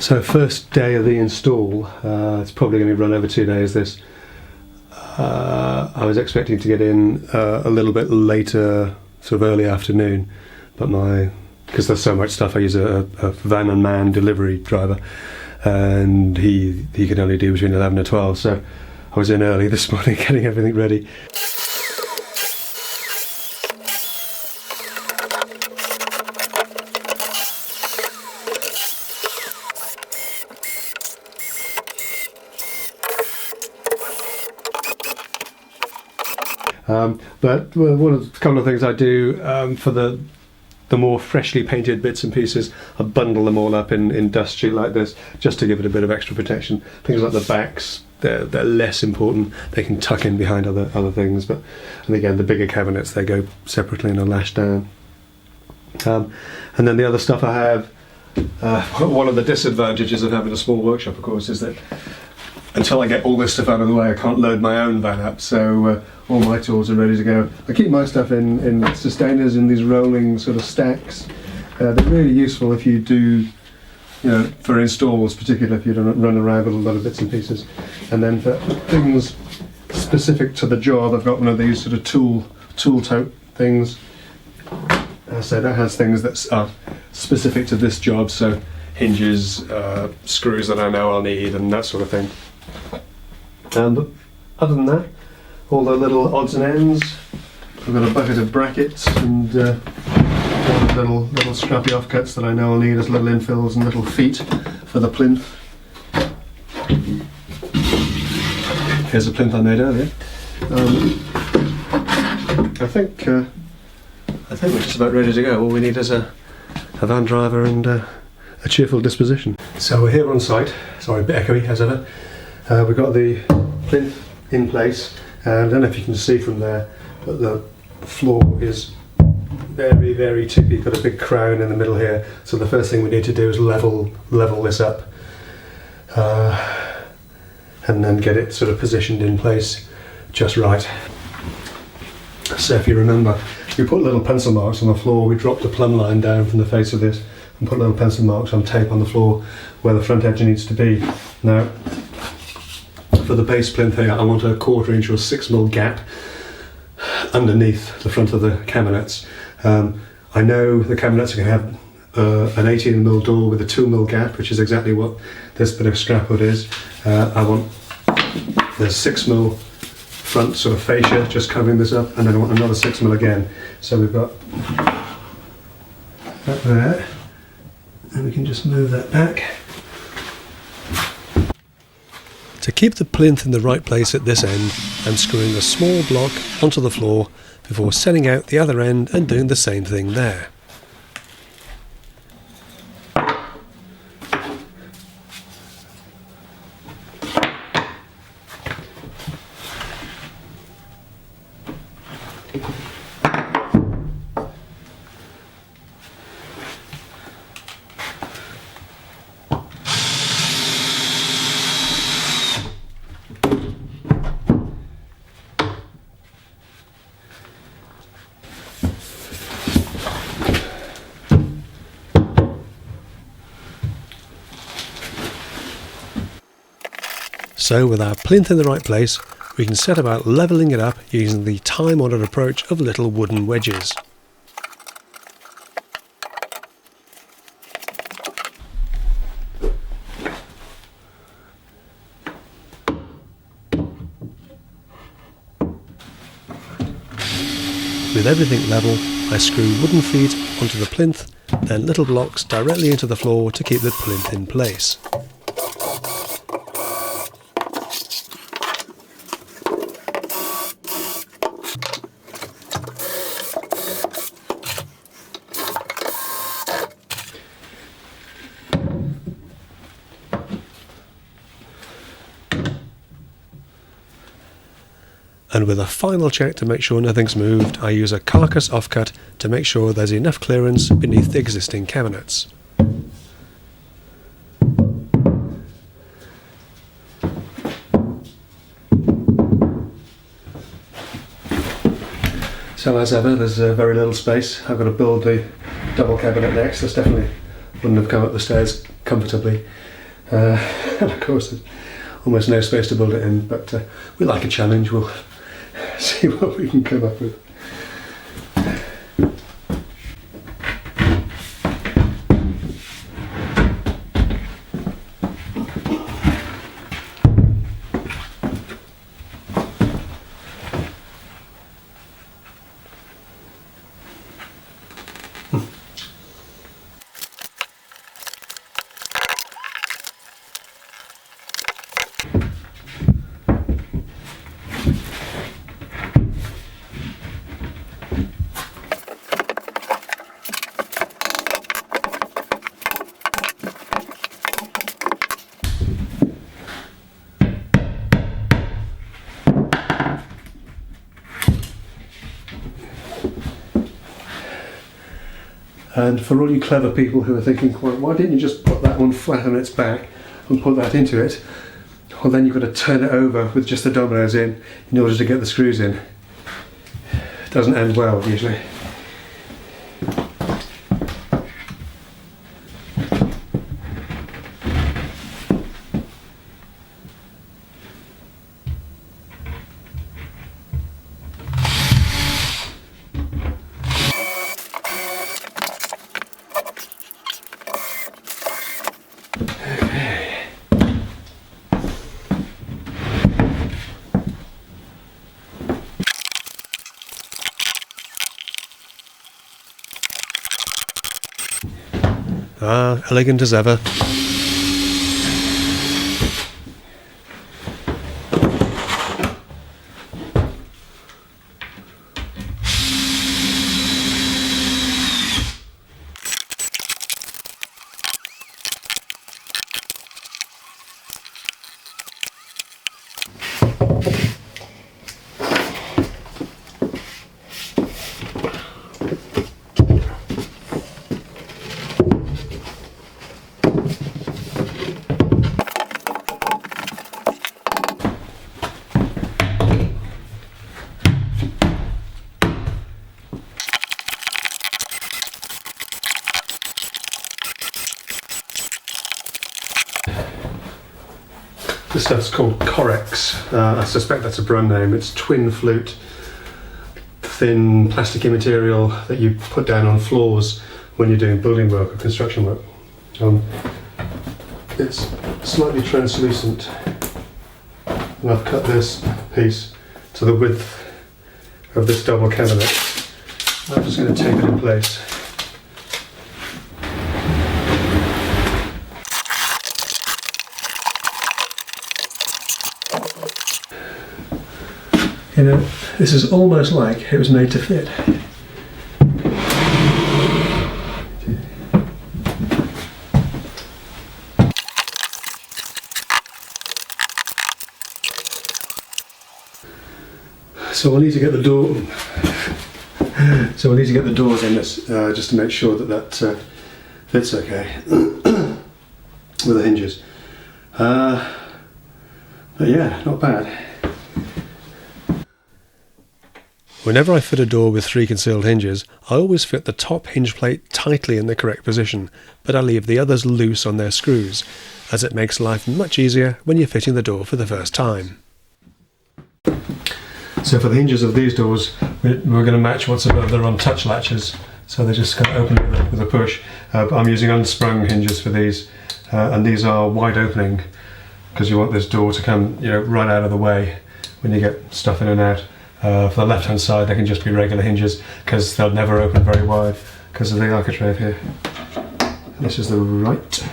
So first day of the install, it's probably going to run over 2 days this. I was expecting to get in a little bit later, sort of early afternoon, but because there's so much stuff, I use a van and man delivery driver, and he could only do between 11 and 12, so I was in early this morning getting everything ready. But a couple of things I do for the more freshly painted bits and pieces, I bundle them all up in dust sheet like this, just to give it a bit of extra protection. Things like the backs, they're less important. They can tuck in behind other things, and again, the bigger cabinets, they go separately and are lashed down. And then the other stuff I have, one of the disadvantages of having a small workshop, of course, is that until I get all this stuff out of the way, I can't load my own van up, so all my tools are ready to go. I keep my stuff in sustainers, in these rolling sort of stacks. They're really useful if you do, for installs, particularly if you don't run around with a lot of bits and pieces. And then for things specific to the job, I've got one of these sort of tool tote things. So that has things that are specific to this job, so hinges, screws that I know I'll need, and that sort of thing. And other than that, all the little odds and ends. I've got a bucket of brackets and little scrappy offcuts that I know I'll need as little infills and little feet for the plinth. Here's a plinth I made earlier. I think we're just about ready to go. All we need is a van driver and a cheerful disposition. So we're here on site. Sorry, a bit echoey as ever. We've got the plinth in place. I don't know if you can see from there, but the floor is very, very tippy. Got a big crown in the middle here. So the first thing we need to do is level this up, and then get it sort of positioned in place just right. So if you remember, we put little pencil marks on the floor. We dropped a plumb line down from the face of this and put little pencil marks on tape on the floor where the front edge needs to be. Now, for the base plinth here, I want a 1/4 inch or 6mm gap underneath the front of the cabinets. I know the cabinets are going to have an 18mm door with a 2mm gap, which is exactly what this bit of scrap wood is. I want the 6mm front sort of fascia just covering this up, and then I want another 6mm again. So we've got that there, and we can just move that back. To keep the plinth in the right place at this end, I'm screwing a small block onto the floor before setting out the other end and doing the same thing there. So with our plinth in the right place, we can set about levelling it up using the time-honoured approach of little wooden wedges. With everything level, I screw wooden feet onto the plinth, then little blocks directly into the floor to keep the plinth in place. And with a final check to make sure nothing's moved, I use a carcass offcut to make sure there's enough clearance beneath the existing cabinets. So as ever, there's very little space. I've got to build the double cabinet next. This definitely wouldn't have come up the stairs comfortably. And of course there's almost no space to build it in, but we like a challenge. We'll see what we can come up with. And for all you clever people who are thinking, well, why didn't you just put that one flat on its back and put that into it? Well, then you've got to turn it over with just the dominoes in order to get the screws in. It doesn't end well usually. Elegant as ever. This stuff's called Corex. I suspect that's a brand name. It's twin flute, thin plasticky material that you put down on floors when you're doing building work or construction work. It's slightly translucent, and I've cut this piece to the width of this double cabinet. I'm just going to tape it in place. You know, this is almost like it was made to fit. So we'll need to get the door. So we'll need to get the doors in this just to make sure that that fits okay with the hinges. But yeah, not bad. Whenever I fit a door with 3 concealed hinges, I always fit the top hinge plate tightly in the correct position, but I leave the others loose on their screws, as it makes life much easier when you're fitting the door for the first time. So for the hinges of these doors, we're going to match what's above. They're on touch latches, so they just kind of open with a push. I'm using unsprung hinges for these, and these are wide opening, because you want this door to come, you know, right out of the way when you get stuff in and out. For the left hand side they can just be regular hinges because they'll never open very wide because of the architrave here. And this is the right.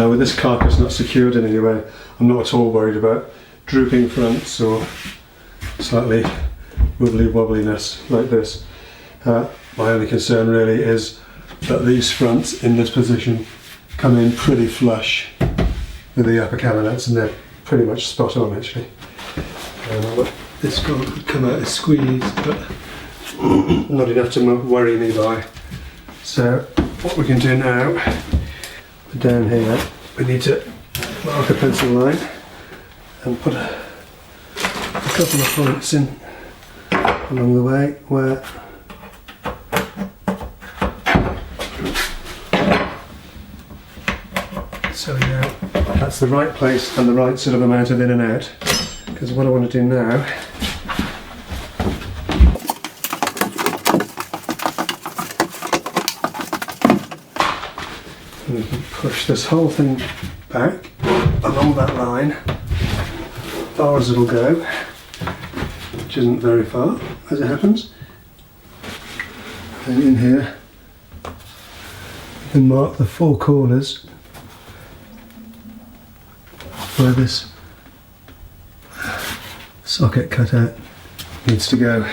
With this carcass not secured in any way, I'm not at all worried about drooping fronts or slightly wibbly wobbliness like this. My only concern really is that these fronts in this position come in pretty flush with the upper cabinets, and they're pretty much spot on actually. This could come out as squeezed, but not enough to worry me by. So what we can do now, down here, we need to mark a pencil line and put a couple of points in along the way where so yeah, that's the right place and the right sort of amount of in and out, because what I want to do now we can push this whole thing back along that line as far as it'll go, which isn't very far as it happens. And in here you can mark the 4 corners where this socket cutout needs to go.